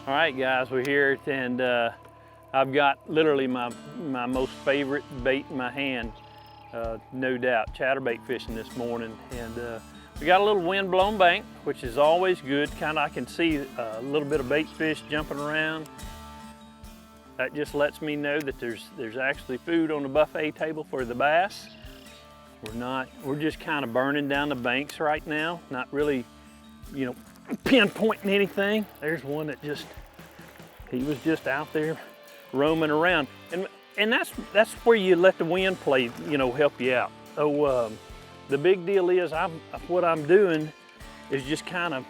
All right, guys, we're here, and I've got literally my most favorite bait in my hand, no doubt, chatterbait fishing this morning. And we got a little wind-blown bank, which is always good. I can see a little bit of bait fish jumping around. That just lets me know that there's actually food on the buffet table for the bass. We're just kind of burning down the banks right now, not really, you know, pinpointing anything. There's one that he was just out there roaming around. And that's where you let the wind play, you know, help you out. So the big deal is what I'm doing is just kind of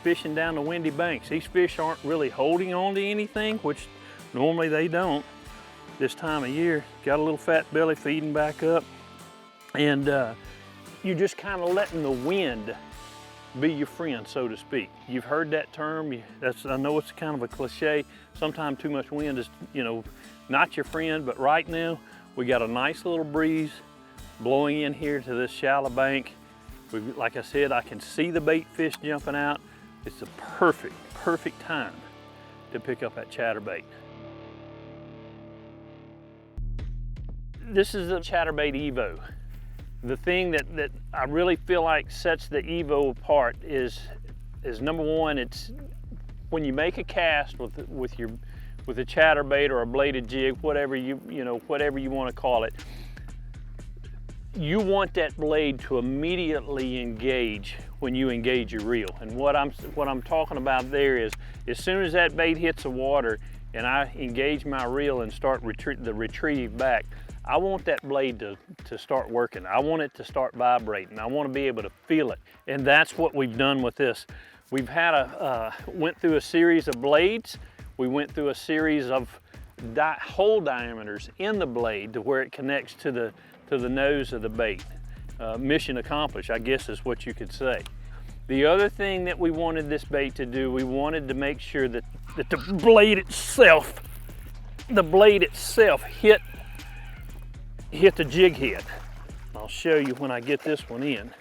fishing down the windy banks. These fish aren't really holding on to anything, which normally they don't this time of year. Got a little fat belly feeding back up. And you're just kind of letting the wind be your friend, so to speak. You've heard that term. I know it's kind of a cliche. Sometimes too much wind is, you know, not your friend, but right now we got a nice little breeze blowing in here to this shallow bank. Like I said, I can see the bait fish jumping out. It's the perfect time to pick up that chatterbait. This is the ChatterBait Evo. The thing that I really feel like sets the Evo apart is number one, it's when you make a cast with a chatterbait or a bladed jig, whatever you want to call it, you want that blade to immediately engage when you engage your reel. And what I'm talking about there is, as soon as that bait hits the water and I engage my reel and start the retrieve back, I want that blade to start working. I want it to start vibrating. I want to be able to feel it. And that's what we've done with this. We've went through a series of blades. We went through a series of hole diameters in the blade to where it connects to the nose of the bait. Mission accomplished, I guess is what you could say. The other thing that we wanted this bait to do, we wanted to make sure that the blade itself hit the jig head. I'll show you when I get this one in.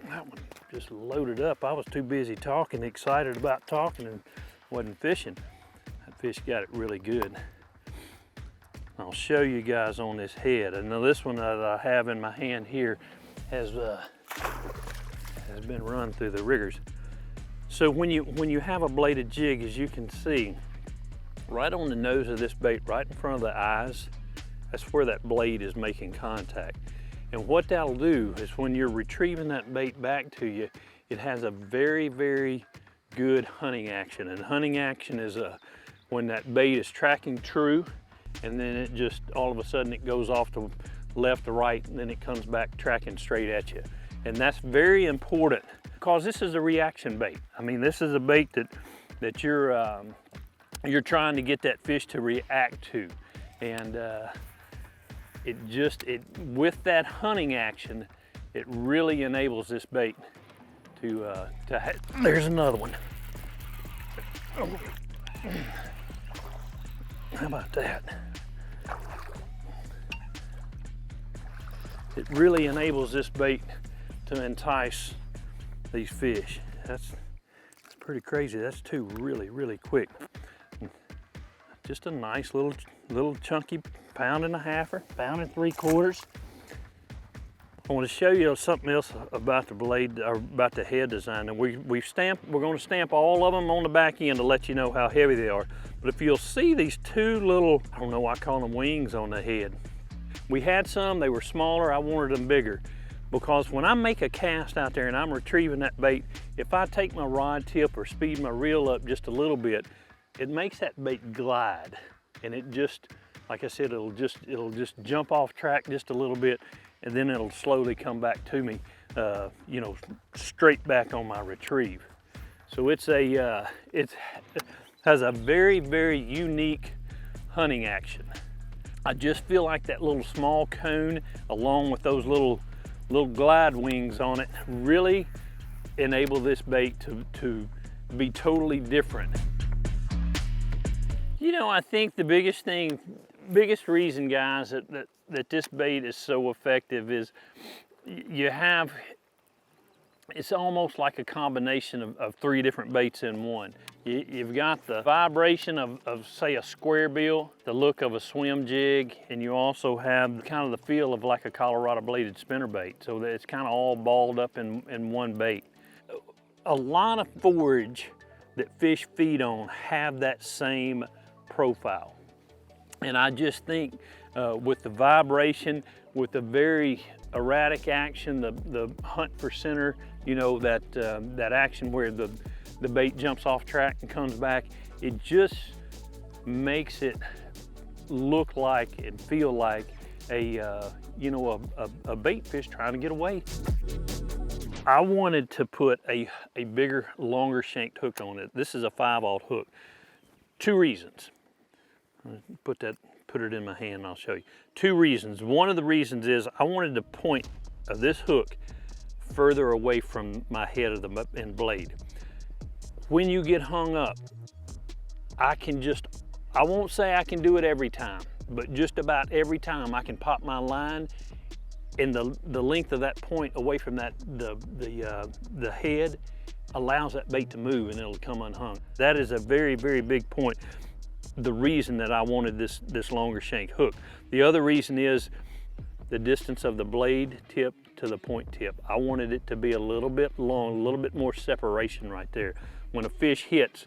That one just loaded up. I was too busy talking, excited about talking, and wasn't fishing. That fish got it really good. I'll show you guys on this head. And now this one that I have in my hand here has been run through the rigors. So when you have a bladed jig, as you can see, right on the nose of this bait, right in front of the eyes, that's where that blade is making contact. And what that'll do is when you're retrieving that bait back to you, it has a very, very good hunting action. And hunting action is when that bait is tracking true, and then it just, all of a sudden it goes off to left to right, and then it comes back tracking straight at you. And that's very important because this is a reaction bait. I mean, this is a bait that you're trying to get that fish to react to. And with that hunting action, it really enables this bait to there's another one. How about that? It really enables this bait to entice these fish. That's pretty crazy. That's two really, really quick. Just a nice little chunky pound and a halfer, pound and 3/4. I want to show you something else about the blade, or about the head design. And we're going to stamp all of them on the back end to let you know how heavy they are. But if you'll see these two little, I don't know, I call them wings on the head. We had some, they were smaller, I wanted them bigger. Because when I make a cast out there and I'm retrieving that bait, if I take my rod tip or speed my reel up just a little bit, it makes that bait glide. And it just, like I said, it'll just jump off track just a little bit, and then it'll slowly come back to me, you know, straight back on my retrieve. So it has a very, very unique hunting action. I just feel like that little small cone, along with those little glide wings on it, really enable this bait to be totally different. You know, I think the biggest reason, guys, that this bait is so effective is you have it's almost like a combination of 3 different baits in one. You've got the vibration of say a square bill, the look of a swim jig, and you also have kind of the feel of like a Colorado bladed spinnerbait. So that it's kind of all balled up in one bait. A lot of forage that fish feed on have that same profile. And I just think with the vibration, with the very erratic action, the hunt for center, you know, that action where the bait jumps off track and comes back, it just makes it look like and feel like a you know, a bait fish trying to get away. I wanted to put a bigger, longer shanked hook on it. This is a 5/0 hook. 2 reasons. Put it in my hand and I'll show you. 2 reasons. One of the reasons is I wanted the point of this hook further away from my head of the end blade. When you get hung up, I won't say I can do it every time, but just about every time I can pop my line and the length of that point away from the head allows that bait to move and it'll come unhung. That is a very, very big point. The reason that I wanted this longer shank hook. The other reason is the distance of the blade tip to the point tip. I wanted it to be a little bit long, a little bit more separation right there. When a fish hits,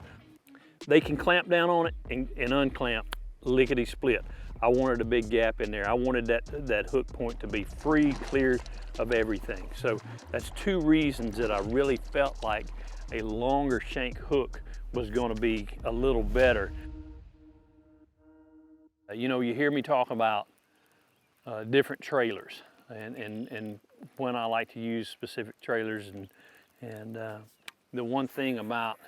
they can clamp down on it and unclamp, lickety split. I wanted a big gap in there. I wanted that hook point to be free, clear of everything. So that's 2 reasons that I really felt like a longer shank hook was going to be a little better. You know, you hear me talk about different trailers and when I like to use specific trailers, and the one thing about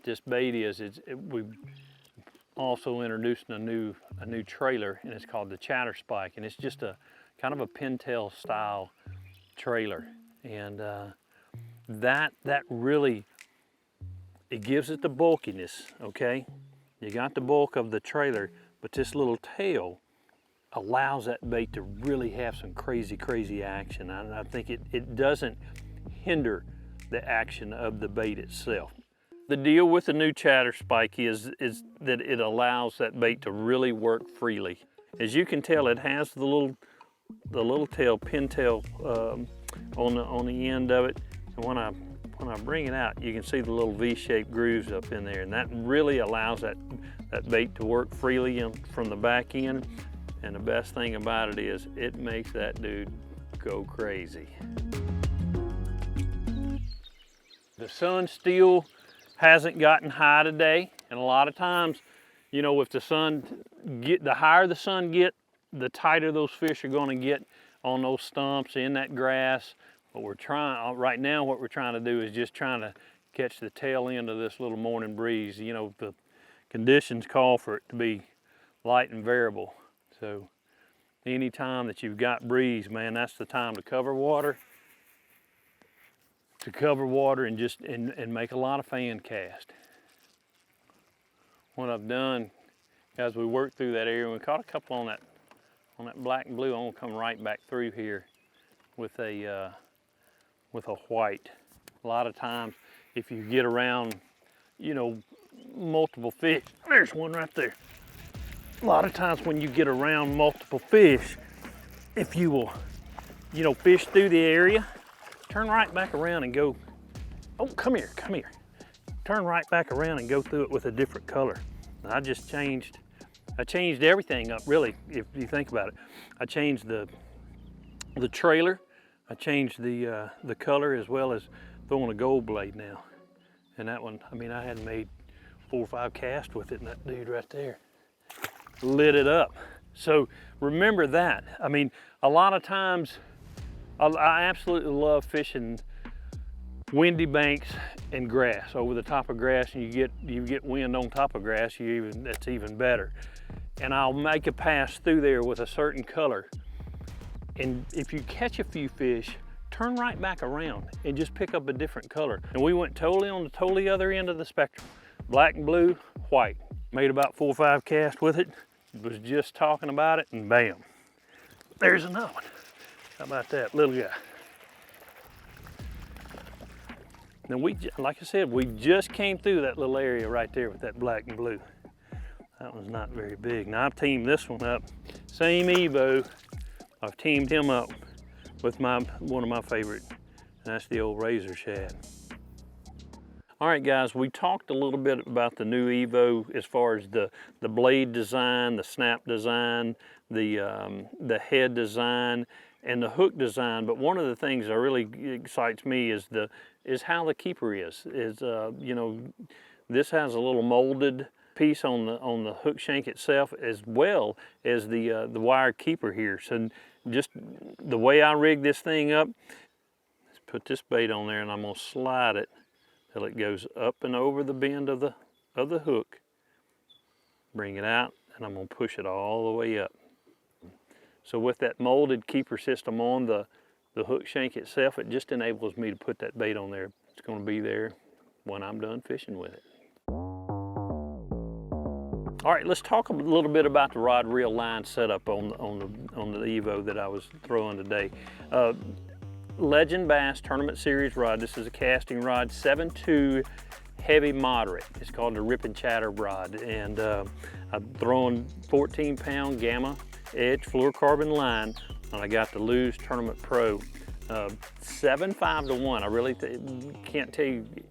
this bait is we've also introduced a new trailer, and it's called the ChatterSpike, and it's just a kind of a pintail style trailer, and that really, it gives it the bulkiness. Okay, you got the bulk of the trailer, but this little tail allows that bait to really have some crazy action. And I think it doesn't hinder the action of the bait itself. The deal with the new ChatterSpike is that it allows that bait to really work freely. As you can tell, it has the little tail, pintail on the end of it. And when I bring it out, you can see the little V-shaped grooves up in there, and that really allows that bait to work freely from the back end. And the best thing about it is it makes that dude go crazy. The sun still hasn't gotten high today, and a lot of times, you know, if the higher the sun get, the tighter those fish are going to get on those stumps in that grass. But right now what we're trying to do is just trying to catch the tail end of this little morning breeze. You know, the conditions call for it to be light and variable. So any time that you've got breeze, man, that's the time to cover water and make a lot of fan cast. What I've done as we work through that area, we caught a couple on that black and blue. I'm gonna come right back through here with a white. A lot of times, if you get around, you know, multiple fish, there's one right there. A lot of times when you get around multiple fish, if you will, you know, fish through the area, turn right back around and go, oh, come here. Turn right back around and go through it with a different color. And I changed everything up, really, if you think about it. I changed the trailer, I changed the color, as well as throwing a gold blade now. And that one, I mean, I had made 4 or 5 casts with it, and that dude right there lit it up. So remember that. I mean, a lot of times, I absolutely love fishing windy banks and grass, over the top of grass, and you get wind on top of grass, that's even better. And I'll make a pass through there with a certain color. And if you catch a few fish, turn right back around and just pick up a different color. And we went totally on the totally other end of the spectrum. Black and blue, white. Made about 4 or 5 casts with it. Was just talking about it, and bam, there's another one. How about that little guy? Now like I said, we just came through that little area right there with that black and blue. That one's not very big. Now I've teamed this one up. Same Evo, I've teamed him up with one of my favorite, and that's the old razor shad. All right guys, we talked a little bit about the new Evo as far as the blade design, the snap design, the head design, and the hook design. But one of the things that really excites me is how the keeper is. You know, this has a little molded piece on the hook shank itself, as well as the wire keeper here. So just the way I rig this thing up, let's put this bait on there, and I'm gonna slide it till it goes up and over the bend of the hook. Bring it out, and I'm gonna push it all the way up. So with that molded keeper system on the hook shank itself, it just enables me to put that bait on there. It's gonna be there when I'm done fishing with it. All right, let's talk a little bit about the rod reel line setup on the Evo that I was throwing today. Legend Bass Tournament Series rod. This is a casting rod, 7.2 heavy moderate. It's called the Rip and Chatter rod, and I'm throwing 14-pound Gamma Edge fluorocarbon line, and I got the Lose Tournament Pro 7.5 to 1. I really can't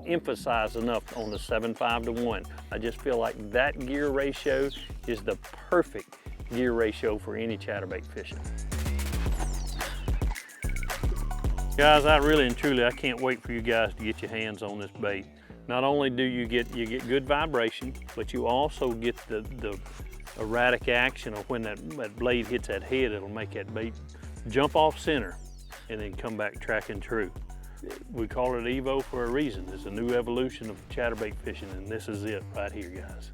emphasize enough on the 7.5 to 1. I just feel like that gear ratio is the perfect gear ratio for any chatterbait fishing. Guys, I really and truly, I can't wait for you guys to get your hands on this bait. Not only do you get good vibration, but you also get the erratic action of when that blade hits that head. It'll make that bait jump off center and then come back tracking true. We call it Evo for a reason. It's a new evolution of chatterbait fishing, and this is it right here, guys.